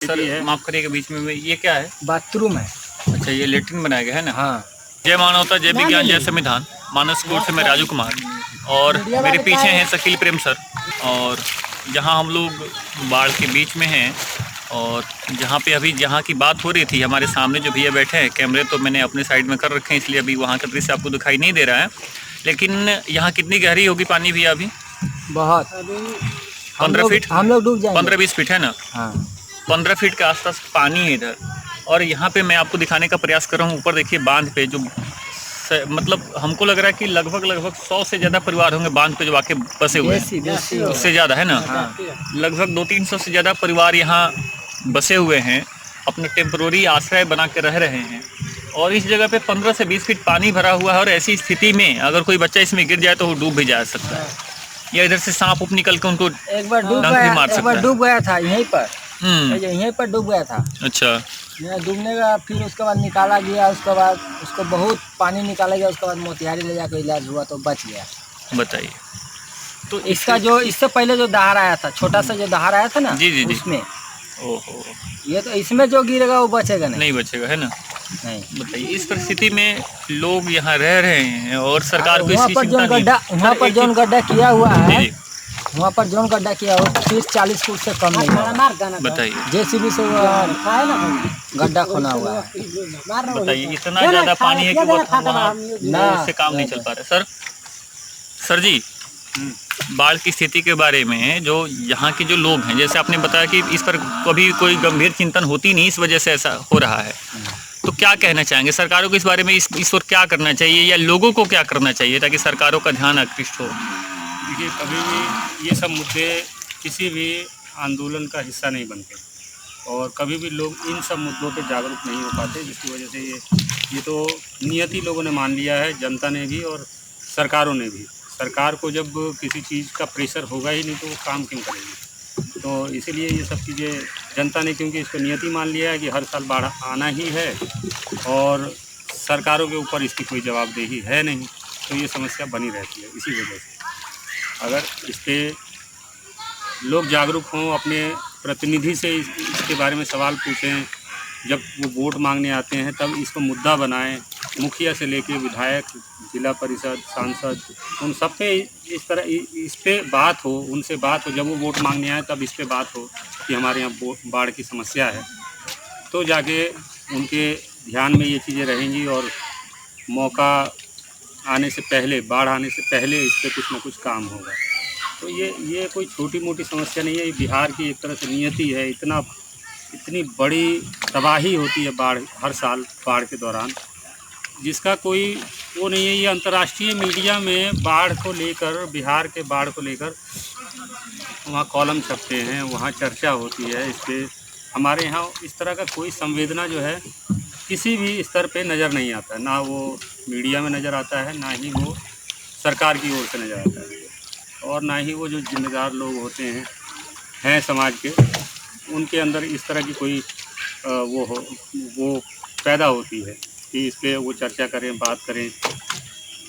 Sir माफ करिएगा बीच में ये क्या है? बाथरूम है। अच्छा, ये लेटरिन बनाया गया है ना? हाँ। जय मानवता, जय विज्ञान, जय संविधान। मानस कोट से मैं राजू कुमार और मेरे पीछे हैं शकील प्रेम सर। और जहां हम लोग बाढ़ के बीच में हैं और जहां पे अभी जहां की बात हो रही थी, हमारे सामने जो भैया बैठे हैं, कैमरे तो मैंने अपने साइड में कर रखे हैं इसलिए अभी वहां का दृश्य आपको दिखाई नहीं दे रहा है। लेकिन यहाँ कितनी गहरी होगी पानी भैया अभी? बहुत। 15 फीट, हम लोग डूब जाएंगे। 15-20 फीट है ना? हाँ। 15 फीट के आसपास पानी है इधर। और यहाँ पे मैं आपको दिखाने का प्रयास कर रहा हूँ, ऊपर देखिए बांध पे जो मतलब हमको लग रहा है कि लगभग 100 से ज़्यादा परिवार होंगे बांध पे जो आके बसे हुए हैं। उससे ज़्यादा है ना? हाँ। लगभग 200-300 से ज़्यादा परिवार यहाँ बसे हुए हैं, अपने टेम्परोरी आश्रय बना के रह रहे हैं। और इस जगह पे 15 से 20 फीट पानी भरा हुआ है और ऐसी स्थिति में अगर कोई बच्चा इसमें गिर जाए तो वो डूब भी जा सकता है, या इधर से सांप उप निकल के उनको एक बार डूब गया था यहीं पर। यहीं पर डूब गया था। अच्छा। डूबने का फिर उसके बाद निकाला गया, उसके बाद उसको बहुत पानी निकाला गया, उसके बाद मोतिहारी ले जाकर इलाज हुआ तो बच गया। बताइए। तो इसका जो इससे पहले जो दहाड़ आया था, छोटा सा जो दहाड़ आया था ना, जी जी जी, उसमें ओहो, ये तो इसमें जो गिरेगा वो बचेगा नहीं बचेगा है ना? नहीं। बताइए, इस परिस्थिति में लोग यहाँ रह रहे हैं और सरकार को वहाँ पर जो गड्ढा किया हुआ है, वहाँ पर जो गड्ढा किया हुआ 30-40 फुट से कम नहीं है। बताइए, जेसीबी से गड्ढा खोना हुआ है। बताइए, इतना ज़्यादा पानी है कि वो उससे काम नहीं चल पा रहा। सर जी, बाढ़ की स्थिति के बारे में जो यहाँ के जो लोग हैं, जैसे आपने बताया कि इस पर कभी कोई गंभीर चिंतन होती नहीं, इस वजह से ऐसा हो रहा है, तो क्या कहना चाहेंगे सरकारों को इस बारे में? इस और क्या करना चाहिए या लोगों को क्या करना चाहिए ताकि सरकारों का ध्यान आकृष्ट हो? देखिए, कभी भी ये सब मुद्दे किसी भी आंदोलन का हिस्सा नहीं बनते और कभी भी लोग इन सब मुद्दों पे जागरूक नहीं हो पाते, जिसकी वजह से ये तो नियति लोगों ने मान लिया है, जनता ने भी और सरकारों ने भी। सरकार को जब किसी चीज़ का प्रेशर होगा ही नहीं तो वो काम क्यों करेगी? तो इसीलिए ये सब चीज़ें जनता ने, क्योंकि इसको नियति मान लिया है कि हर साल बाढ़ आना ही है और सरकारों के ऊपर इसकी कोई जवाबदेही है नहीं, तो ये समस्या बनी रहती है। इसी वजह से अगर इस पर लोग जागरूक हों, अपने प्रतिनिधि से इसके बारे में सवाल पूछें, जब वो वोट मांगने आते हैं तब इसको मुद्दा बनाएं, मुखिया से लेके विधायक, जिला परिषद, सांसद, उन सब पे इस तरह इस पे बात हो, उनसे बात हो। जब वो वोट मांगने आए तब इस पे बात हो कि हमारे यहाँ बाढ़ की समस्या है, तो जाके उनके ध्यान में ये चीज़ें रहेंगी और मौका आने से पहले, बाढ़ आने से पहले इस पर कुछ ना कुछ काम होगा। तो ये कोई छोटी मोटी समस्या नहीं है, ये बिहार की एक तरह से नियति है। इतनी बड़ी तबाही होती है हर साल बाढ़ के दौरान, जिसका कोई वो नहीं है। ये अंतर्राष्ट्रीय मीडिया में बाढ़ को लेकर, बिहार के बाढ़ को लेकर वहाँ कॉलम छपते हैं, वहाँ चर्चा होती है इस पर। हमारे यहाँ इस तरह का कोई संवेदना जो है किसी भी स्तर पे नज़र नहीं आता है, ना वो मीडिया में नज़र आता है, ना ही वो सरकार की ओर से नज़र आता है, और ना ही वो जो जिम्मेदार लोग होते हैं समाज के, उनके अंदर इस तरह की कोई वो पैदा होती है कि इस पर वो चर्चा करें, बात करें।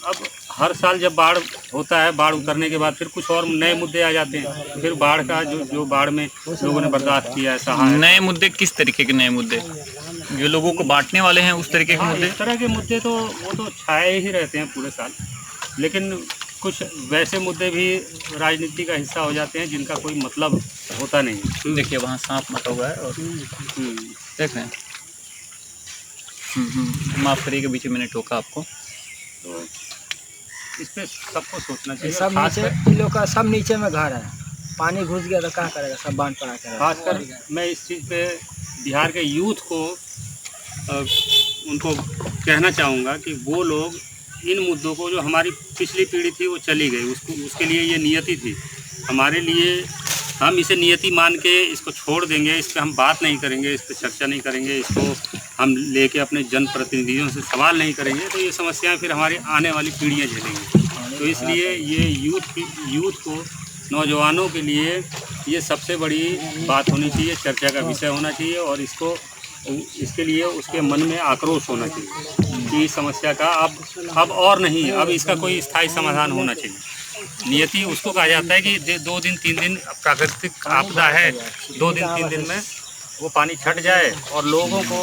अब हर साल जब बाढ़ होता है, बाढ़ उतरने के बाद फिर कुछ और नए मुद्दे आ जाते हैं। फिर बाढ़ का जो बाढ़ में लोगों ने बर्दाश्त किया है, सहा है। नए मुद्दे किस तरीके के नए मुद्दे? जो लोगों को बांटने वाले हैं उस तरीके के मुद्दे? इस तरह के मुद्दे तो वो तो छाए ही रहते हैं पूरे साल, लेकिन कुछ वैसे मुद्दे भी राजनीति का हिस्सा हो जाते हैं जिनका कोई मतलब होता नहीं। देखिए, वहाँ सांप मचा हुआ है और देख रहे हैं। माफ़ करिएगा, बीच में मैंने टोका आपको। तो इस पर सबको सोचना चाहिए। सब नीचे लोग का, सब नीचे में घर है, पानी घुस गया तो क्या करेगा, सब बांध पड़ा करेगा। खासकर मैं इस चीज़ पे बिहार के यूथ को उनको कहना चाहूँगा कि वो लोग इन मुद्दों को, जो हमारी पिछली पीढ़ी थी वो चली गई, उसके लिए ये नियति थी। हमारे लिए हम इसे नियति मान के इसको छोड़ देंगे, इस पर हम बात नहीं करेंगे, इस पर चर्चा नहीं करेंगे, इसको हम लेके अपने जनप्रतिनिधियों से सवाल नहीं करेंगे, तो ये समस्याएं फिर हमारी आने वाली पीढ़ियां झेलेंगी। तो इसलिए ये यूथ को, नौजवानों के लिए ये सबसे बड़ी बात होनी चाहिए, चर्चा का विषय होना चाहिए, और इसके लिए उसके मन में आक्रोश होना चाहिए कि इस समस्या का अब और नहीं, अब इसका कोई स्थायी समाधान होना चाहिए। नियति उसको कहा जाता है कि 2 दिन 3 दिन प्राकृतिक आपदा है, 2 दिन 3 दिन में वो पानी छट जाए और लोगों को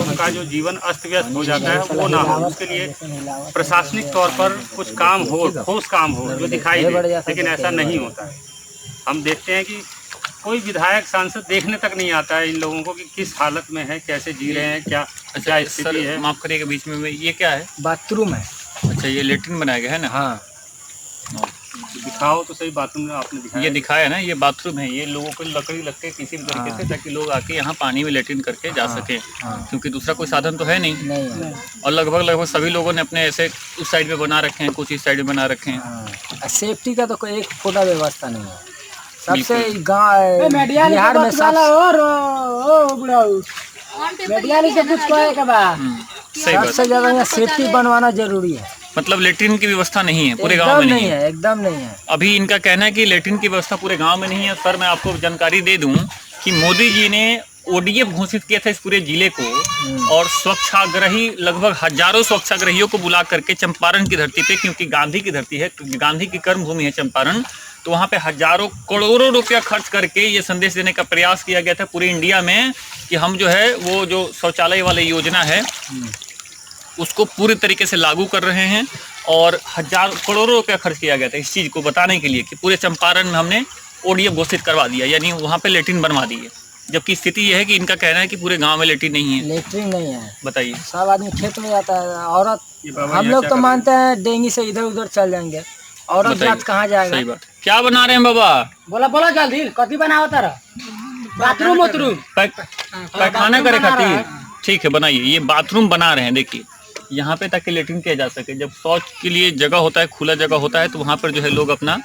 उनका जो जीवन अस्त व्यस्त हो जाता है वो ना हो। उसके लिए प्रशासनिक तौर पर कुछ काम हो, ठोस काम हो जो दिखाई दे, लेकिन ऐसा नहीं होता है। हम देखते हैं कि कोई विधायक सांसद देखने तक नहीं आता है इन लोगों को कि किस हालत में है, कैसे जी रहे हैं, क्या क्या स्थिति है। माफ करिएगा बीच में, ये क्या है? बाथरूम है। अच्छा, ये लेटरिन बनाया गया है ना? हाँ, दिखाओ तो सही, बाथरूम आपने दिखाया। ये दिखाया ना, ये बाथरूम है। ये लोगों को लकड़ी लगती है किसी भी तरीके से, ताकि लोग आके यहाँ पानी में लेटरिन करके जा सकें, क्योंकि दूसरा कोई साधन तो है नहीं। और लगभग सभी लोगों ने अपने ऐसे उस साइड में बना रखे हैं, कुछ इस साइड में बना रखे हैं। सेफ्टी का तो कोई एक फोटा व्यवस्था नहीं है। सबसे गाँव बिहार में सबसे ज्यादा यहाँ सेफ्टी बनवाना जरूरी है। मतलब लेटरिन की व्यवस्था नहीं है पूरे गांव में? नहीं है, एकदम नहीं है। अभी इनका कहना है कि लेटरिन की व्यवस्था पूरे गांव में नहीं है। सर, मैं आपको जानकारी दे दूं कि मोदी जी ने ओडीएफ घोषित किया था इस पूरे जिले को, और स्वच्छाग्रही लगभग हजारों स्वच्छाग्रहियों को बुला करके चंपारण की धरती पे, क्योंकि गांधी की धरती है, गांधी की कर्म भूमि है चंपारण, तो वहाँ पे हजारों करोड़ों रुपया खर्च करके ये संदेश देने का प्रयास किया गया था पूरे इंडिया में कि हम जो है वो जो शौचालय वाली योजना है उसको पूरी तरीके से लागू कर रहे हैं, और हजारों करोड़ों रुपया खर्च किया गया था इस चीज़ को बताने के लिए कि पूरे चंपारण में हमने ओडीएफ घोषित करवा दिया, यानी वहाँ पे लेटरिन बनवा दी है। जबकि स्थिति यह है कि इनका कहना है कि पूरे गांव में लेटरिन नहीं है। लेटरिन नहीं है, बताइए। सब आदमी खेत में जाता है, औरत हम लोग तो मानते हैं डेंगू से इधर उधर चल जाएंगे, औरत जात कहाँ जाएगा? सही बात। क्या बना रहे हैं बाबा? बोला जल्दी, कथी बनाओ तारा? बाथरूम वाथरूम पैखाना करे खातिर? ठीक है, बनाइए। ये बाथरूम बना रहे हैं, देखिए यहाँ पे, ताकि लेटरिन किया जा सके। जब शौच के लिए जगह होता है, खुला जगह होता है, तो वहाँ पर जो है लोग अपना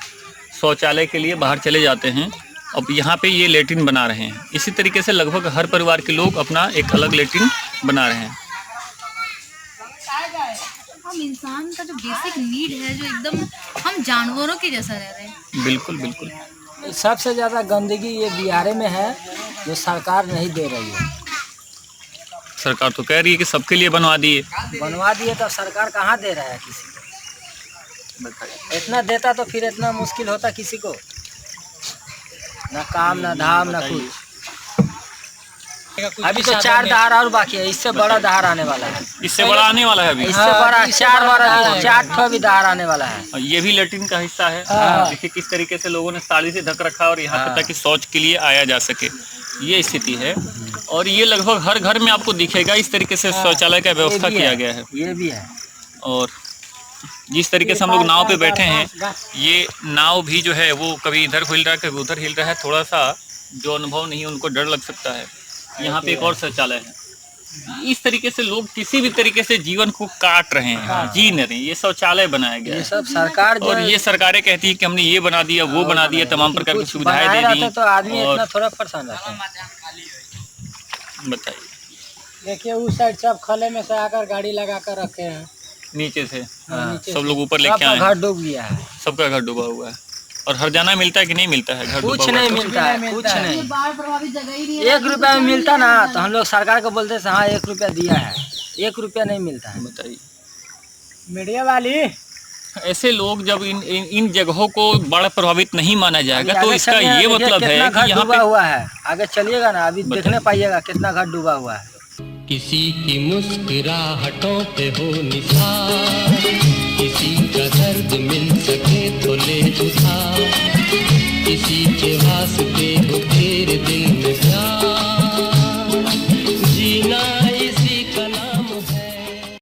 शौचालय के लिए बाहर चले जाते हैं। अब यहाँ पे ये लेटरिन बना रहे हैं। इसी तरीके से लगभग हर परिवार के लोग अपना एक अलग लेटरिन बना रहे हैं। हम इंसान का जो बेसिक नीड है, जो एकदम हम जानवरों के जैसा रह रहे हैं। बिल्कुल बिल्कुल। सबसे ज़्यादा गंदगी ये बिहार में है, जो सरकार नहीं दे रही है। सरकार तो कह रही है कि सबके लिए बनवा दिए। तो सरकार कहाँ दे रहा है किसी को? इतना देता तो फिर इतना मुश्किल होता किसी को, ना काम ना धाम ना कुछ। अभी तो 4 दहाड़ और बाकी है, इससे बड़ा दहाड़ आने वाला है। इससे बड़ा आने वाला है अभी? इससे बड़ा 4 भी दहाड़ आने वाला है। ये भी लेटरिन का हिस्सा है। देखिए किस तरीके से लोगों ने साड़ी से ढक रखा है, और यहाँ पे ताकि शौच के लिए आया जा सके, ये स्थिति है। और ये लगभग हर घर में आपको दिखेगा इस तरीके से शौचालय का व्यवस्था किया गया है। ये भी है। और जिस तरीके से हम लोग नाव पे बैठे हैं, ये नाव भी जो है वो कभी इधर हिल रहा है, कभी उधर हिल रहा है। थोड़ा सा जो अनुभव नहीं है उनको डर लग सकता है। यहाँ पे एक और शौचालय है। इस तरीके से लोग किसी भी तरीके से जीवन को काट रहे हैं, जी नहीं रहे। ये शौचालय बनाया गया है, ये सब सरकार, और ये सरकारें कहती है कि हमने ये बना दिया, वो बना दिया, तमाम प्रकार की सुविधाएं दे दी। तो आदमी इतना थोड़ा परेशान रहता है। बताइए। देखिए उस साइड सब खले में से आकर गाड़ी लगा कर रखे हैं, नीचे से सब लोग ऊपर लेके आए। घर डूब गया है, सबका घर डूबा हुआ है। और हर जाना मिलता है कि नहीं मिलता है? घर कुछ नहीं मिलता है, कुछ नहीं। बाढ़ प्रभावित जगह ही नहीं है। 1 रुपया में मिलता ना, तो हम लोग सरकार को बोलते हाँ 1 रुपया दिया है, 1 रुपया नहीं मिलता है। बताइए। मीडिया वाली ऐसे लोग जब इन जगहों को बाढ़ प्रभावित नहीं माना जाएगा, तो इसका ये मतलब है कि यहाँ पे हुआ है। आगे चलिएगा ना, अभी देखने पाइएगा कितना घर डूबा हुआ है। किसी की मुस्कुराहटों पे हो निशान, किसी का दर्द मिल सके तो ले उधार, किसी के वास्ते हो तेरे दिल